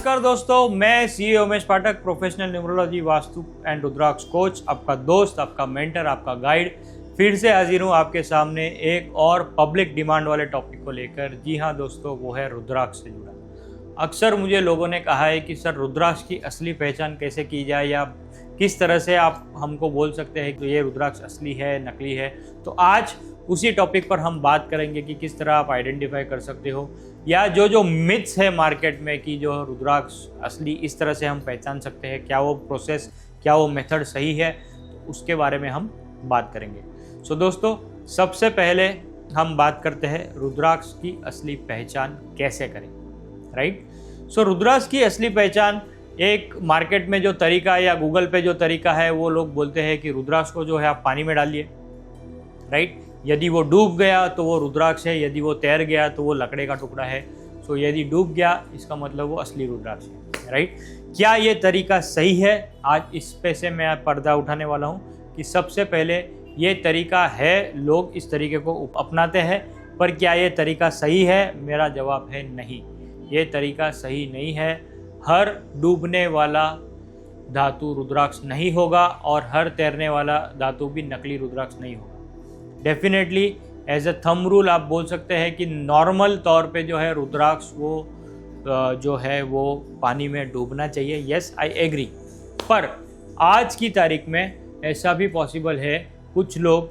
नमस्कार दोस्तों, मैं CA Umesh Pathak, professional numerology, vastu and rudraksha coach, आपका दोस्त, आपका मेंटर, आपका गाइड फिर से हाजिर हूँ आपके सामने एक और पब्लिक डिमांड वाले टॉपिक को लेकर। जी हाँ दोस्तों, वो है रुद्राक्ष से जुड़ा। अक्सर मुझे लोगों ने कहा है कि सर रुद्राक्ष की असली पहचान कैसे की जाए, या किस तरह से आप हमको बोल सकते हैं कि ये रुद्राक्ष असली है, नकली है। तो आज उसी टॉपिक पर हम बात करेंगे कि किस तरह आप आइडेंटिफाई कर सकते हो, या जो मिथ्स है मार्केट में कि जो रुद्राक्ष असली इस तरह से हम पहचान सकते हैं, क्या वो प्रोसेस, क्या वो मेथड सही है, तो उसके बारे में हम बात करेंगे। सो दोस्तों, सबसे पहले हम बात करते हैं रुद्राक्ष की असली पहचान कैसे करें, राइट। सो रुद्राक्ष की असली पहचान, एक मार्केट में जो तरीका या गूगल पे जो तरीका है, वो लोग बोलते हैं कि रुद्राक्ष को जो है आप पानी में डालिए, राइट। यदि वो डूब गया तो वो रुद्राक्ष है, यदि वो तैर गया तो वो लकड़े का टुकड़ा है। सो यदि डूब गया इसका मतलब वो असली रुद्राक्ष है, राइट। क्या ये तरीका सही है? आज इस पे से मैं पर्दा उठाने वाला हूँ कि सबसे पहले ये तरीका है, लोग इस तरीके को अपनाते हैं, पर क्या ये तरीका सही है? मेरा जवाब है नहीं, ये तरीका सही नहीं है। हर डूबने वाला धातु रुद्राक्ष नहीं होगा और हर तैरने वाला धातु भी नकली रुद्राक्ष नहीं होगा। Definitely as a thumb rule आप बोल सकते हैं कि नॉर्मल तौर पे जो है रुद्राक्ष वो जो है वो पानी में डूबना चाहिए। Yes, I agree. पर आज की तारीख में ऐसा भी पॉसिबल है, कुछ लोग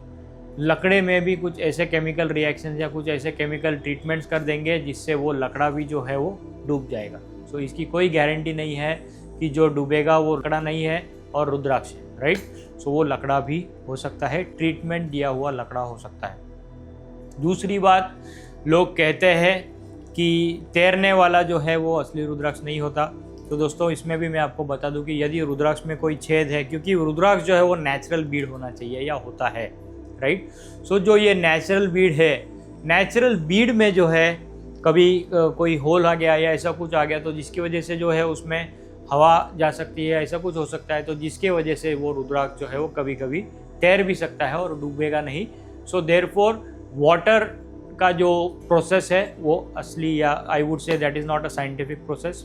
लकड़े में भी कुछ ऐसे केमिकल रिएक्शन या कुछ ऐसे केमिकल ट्रीटमेंट्स कर देंगे जिससे वो लकड़ा भी जो है वो डूब जाएगा। सो इसकी कोई गारंटी नहीं है कि जो डूबेगा वो लकड़ा नहीं है और रुद्राक्ष है, राइट। सो वो लकड़ा भी हो सकता है, ट्रीटमेंट दिया हुआ लकड़ा हो सकता है। दूसरी बात, लोग कहते हैं कि तैरने वाला जो है वो असली रुद्राक्ष नहीं होता। तो दोस्तों, इसमें भी मैं आपको बता दूं कि यदि रुद्राक्ष में कोई छेद है, क्योंकि रुद्राक्ष जो है वो नेचुरल बीड होना चाहिए या होता है, राइट। सो जो ये नेचुरल बीड है, नेचुरल बीड में जो है कभी कोई होल आ गया या ऐसा कुछ आ गया तो जिसकी वजह से जो है उसमें हवा जा सकती है, ऐसा कुछ हो सकता है, तो जिसके वजह से वो रुद्राक्ष जो है वो कभी कभी तैर भी सकता है और डूबेगा नहीं। सो देयरफॉर वाटर का जो प्रोसेस है वो असली, या I would say that is not a scientific process,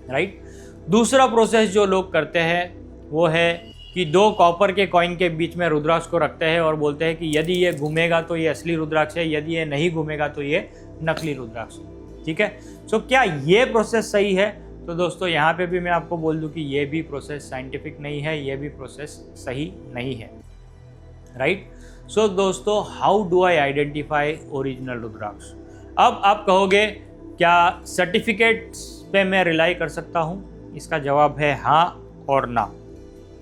right. दूसरा प्रोसेस जो लोग करते हैं वो है कि दो कॉपर के कॉइन के बीच में रुद्राक्ष को रखते हैं और बोलते हैं कि यदि ये घूमेगा तो ये असली रुद्राक्ष है, यदि ये नहीं घूमेगा तो ये नकली रुद्राक्ष है, ठीक है। सो क्या ये प्रोसेस सही है? तो दोस्तों, यहाँ पे भी मैं आपको बोल दूं कि ये भी प्रोसेस साइंटिफिक नहीं है, ये भी प्रोसेस सही नहीं है, राइट। सो दोस्तों, how do I identify original rudraksha? अब आप कहोगे क्या सर्टिफिकेट्स पे मैं रिलाई कर सकता हूँ? इसका जवाब है हाँ और ना,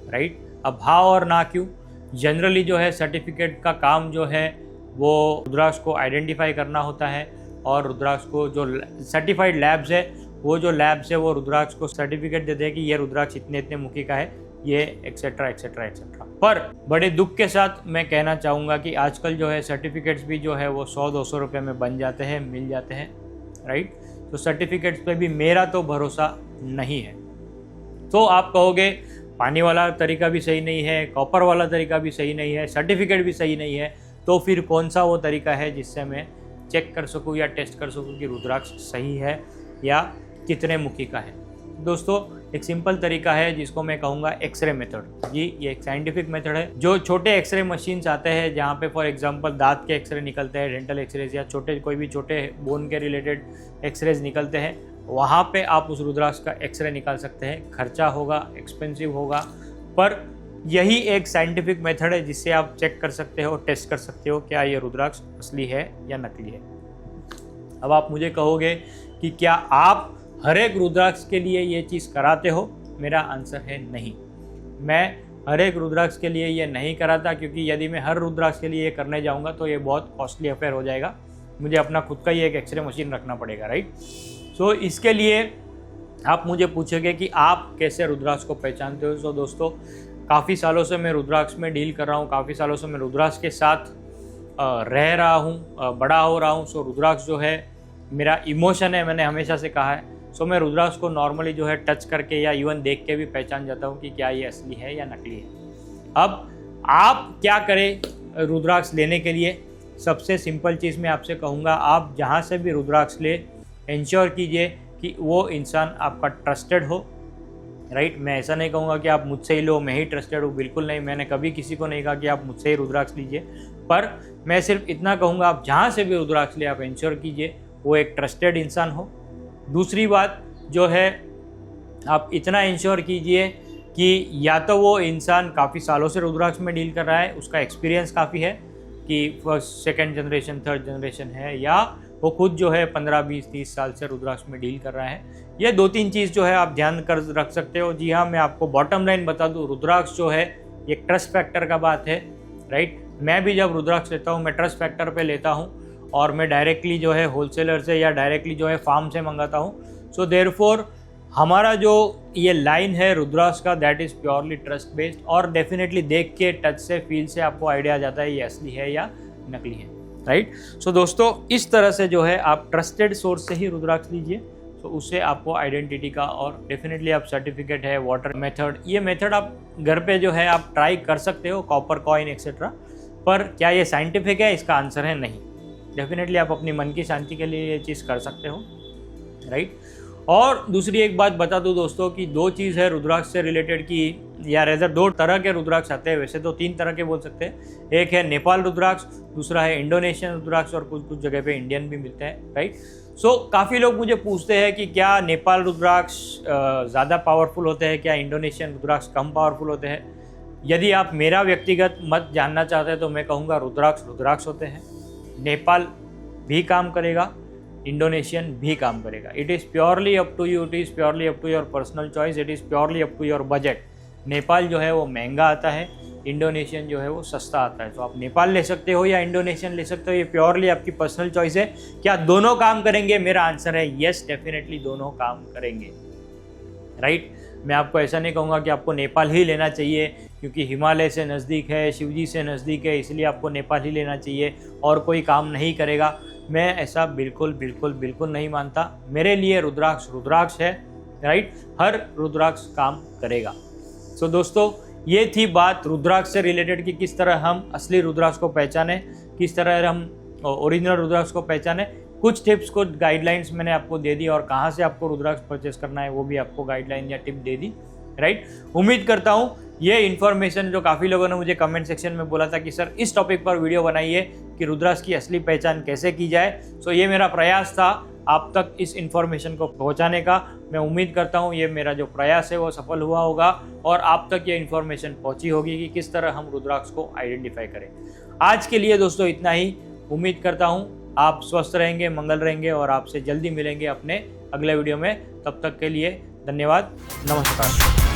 राइट। अब हाँ और ना क्यों? जनरली जो है सर्टिफिकेट का काम जो है वो रुद्राक्ष को आइडेंटिफाई करना होता है, और रुद्राक्ष को जो सर्टिफाइड लैब्स है, वो जो लैब्स है वो रुद्राक्ष को सर्टिफिकेट देते हैं कि ये रुद्राक्ष इतने इतने मुखी का है, ये एक्सेट्रा एक्सेट्रा एक्सेट्रा। पर बड़े दुख के साथ मैं कहना चाहूँगा कि आजकल जो है सर्टिफिकेट्स भी जो है वो 100-200 रुपये में बन जाते हैं, मिल जाते हैं, राइट। तो सर्टिफिकेट्स पे भी मेरा तो भरोसा नहीं है। तो आप कहोगे पानी वाला तरीका भी सही नहीं है, कॉपर वाला तरीका भी सही नहीं है, सर्टिफिकेट भी सही नहीं है, तो फिर कौन सा वो तरीका है जिससे मैं चेक कर सकूँ या टेस्ट कर सकूँ कि रुद्राक्ष सही है या कितने मुखी का है? दोस्तों, एक सिंपल तरीका है जिसको मैं कहूँगा एक्सरे मेथड। जी, ये एक साइंटिफिक मेथड है। जो छोटे एक्सरे मशीन्स आते हैं जहाँ पे फॉर एग्जांपल दांत के एक्सरे निकलते हैं, डेंटल एक्सरेज या कोई भी छोटे बोन के रिलेटेड एक्सरेज निकलते हैं, वहाँ पे आप उस रुद्राक्ष का एक्सरे निकाल सकते हैं। खर्चा होगा, एक्सपेंसिव होगा, पर यही एक साइंटिफिक मेथड है जिससे आप चेक कर सकते हो, टेस्ट कर सकते हो क्या ये रुद्राक्ष असली है या नकली है। अब आप मुझे कहोगे कि क्या आप हर एक रुद्राक्ष के लिए ये चीज़ कराते हो? मेरा आंसर है नहीं। मैं हर एक रुद्राक्ष के लिए ये नहीं कराता, क्योंकि यदि मैं हर रुद्राक्ष के लिए ये करने जाऊँगा तो ये बहुत कॉस्टली अफेयर हो जाएगा। मुझे अपना खुद का ही एक एक्सरे मशीन रखना पड़ेगा, राइट। सो इसके लिए आप मुझे पूछोगे कि आप कैसे रुद्राक्ष को पहचानते हो। सो दोस्तों, काफ़ी सालों से मैं रुद्राक्ष में डील कर रहा हूँ, काफ़ी सालों से मैं रुद्राक्ष के साथ रह रहा हूँ, बड़ा हो रहा हूँ। सो रुद्राक्ष जो है मेरा इमोशन है, मैंने हमेशा से कहा है। सो मैं रुद्राक्ष को नॉर्मली जो है टच करके या इवन देख के भी पहचान जाता हूँ कि क्या ये असली है या नकली है। अब आप क्या करें रुद्राक्ष लेने के लिए? सबसे सिंपल चीज़ मैं आपसे कहूँगा, आप जहाँ से भी रुद्राक्ष ले, इंश्योर कीजिए कि वो इंसान आपका ट्रस्टेड हो, राइट। मैं ऐसा नहीं कहूँगा कि आप मुझसे ही लो, मैं ही ट्रस्टेड हूँ, बिल्कुल नहीं। मैंने कभी किसी को नहीं कहा कि आप मुझसे ही रुद्राक्ष लीजिए, पर मैं सिर्फ इतना कहूँगा आप जहाँ से भी रुद्राक्ष ले आप इंश्योर कीजिए वो एक ट्रस्टेड इंसान हो। दूसरी बात जो है, आप इतना इंश्योर कीजिए कि या तो वो इंसान काफ़ी सालों से रुद्राक्ष में डील कर रहा है, उसका एक्सपीरियंस काफ़ी है कि first second generation third generation है, या वो खुद जो है 15 20 30 साल से रुद्राक्ष में डील कर रहा है। ये 2-3 चीज़ जो है आप ध्यान कर रख सकते हो। जी हाँ, मैं आपको बॉटम लाइन बता दूँ, रुद्राक्ष जो है ये ट्रस्ट फैक्टर का बात है, राइट। मैं भी जब रुद्राक्ष लेता हूँ मैं ट्रस्ट फैक्टर पे लेता हूँ और मैं डायरेक्टली जो है होलसेलर से या डायरेक्टली जो है फार्म से मंगाता हूँ। सो देयरफॉर हमारा जो ये लाइन है रुद्राक्ष का, that is purely trust based, और डेफिनेटली देख के टच से फील से आपको आइडिया आ जाता है ये असली है या नकली है, राइट। सो दोस्तों, इस तरह से जो है आप ट्रस्टेड सोर्स से ही रुद्राक्ष लीजिए, तो उससे आपको आइडेंटिटी का और डेफिनेटली आप सर्टिफिकेट है, वाटर मेथड, ये मेथड आप घर पे जो है आप ट्राई कर सकते हो, कॉपर कॉइन एक्सेट्रा। पर क्या ये साइंटिफिक है, इसका आंसर है नहीं। डेफिनेटली आप अपनी मन की शांति के लिए ये चीज़ कर सकते हो, राइट। और दूसरी एक बात बता दूं दोस्तों कि 2 चीज़ है रुद्राक्ष से रिलेटेड की, या रेजर 2 तरह के रुद्राक्ष आते हैं, वैसे तो 3 तरह के बोल सकते हैं। एक है नेपाल रुद्राक्ष, दूसरा है इंडोनेशियन रुद्राक्ष, और कुछ जगह पे इंडियन भी मिलते हैं, राइट। सो काफ़ी लोग मुझे पूछते हैं कि क्या नेपाल रुद्राक्ष ज़्यादा पावरफुल होते हैं, क्या इंडोनेशियन रुद्राक्ष कम पावरफुल होते हैं। यदि आप मेरा व्यक्तिगत मत जानना चाहते हैं तो मैं कहूँगा रुद्राक्ष होते हैं। नेपाल भी काम करेगा, इंडोनेशियन भी काम करेगा। It is purely up to you, it is purely up to your personal choice, it is purely up to your budget. Nepal जो है वो महंगा आता है, इंडोनेशियन जो है वो सस्ता आता है। तो आप नेपाल ले सकते हो या इंडोनेशियन ले सकते हो, ये प्योरली आपकी पर्सनल चॉइस है। क्या दोनों काम करेंगे? मेरा आंसर है येस, डेफिनेटली दोनों काम करेंगे, राइट। मैं आपको ऐसा नहीं कहूँगा कि आपको नेपाल ही लेना चाहिए क्योंकि हिमालय से नज़दीक है, शिवजी से नज़दीक है, इसलिए आपको नेपाल ही लेना चाहिए और कोई काम नहीं करेगा। मैं ऐसा बिल्कुल बिल्कुल बिल्कुल नहीं मानता। मेरे लिए रुद्राक्ष है, राइट। हर रुद्राक्ष काम करेगा। सो दोस्तों, ये थी बात रुद्राक्ष से रिलेटेड कि किस तरह हम असली रुद्राक्ष को पहचाने, किस तरह हम ओरिजिनल रुद्राक्ष को पहचाने। कुछ टिप्स, कुछ गाइडलाइंस मैंने आपको दे दी, और कहाँ से आपको रुद्राक्ष परचेस करना है वो भी आपको गाइडलाइन या टिप दे दी, राइट। उम्मीद करता हूँ ये इन्फॉर्मेशन, जो काफ़ी लोगों ने मुझे कमेंट सेक्शन में बोला था कि सर इस टॉपिक पर वीडियो बनाइए कि रुद्राक्ष की असली पहचान कैसे की जाए। सो ये मेरा प्रयास था आप तक इस इन्फॉर्मेशन को पहुंचाने का। मैं उम्मीद करता हूं ये मेरा जो प्रयास है वो सफल हुआ होगा और आप तक ये इन्फॉर्मेशन पहुंची होगी कि किस तरह हम रुद्राक्ष को आइडेंटिफाई करें। आज के लिए दोस्तों इतना ही। उम्मीद करता हूं आप स्वस्थ रहेंगे, मंगल रहेंगे, और आपसे जल्दी मिलेंगे अपने अगले वीडियो में। तब तक के लिए धन्यवाद, नमस्कार।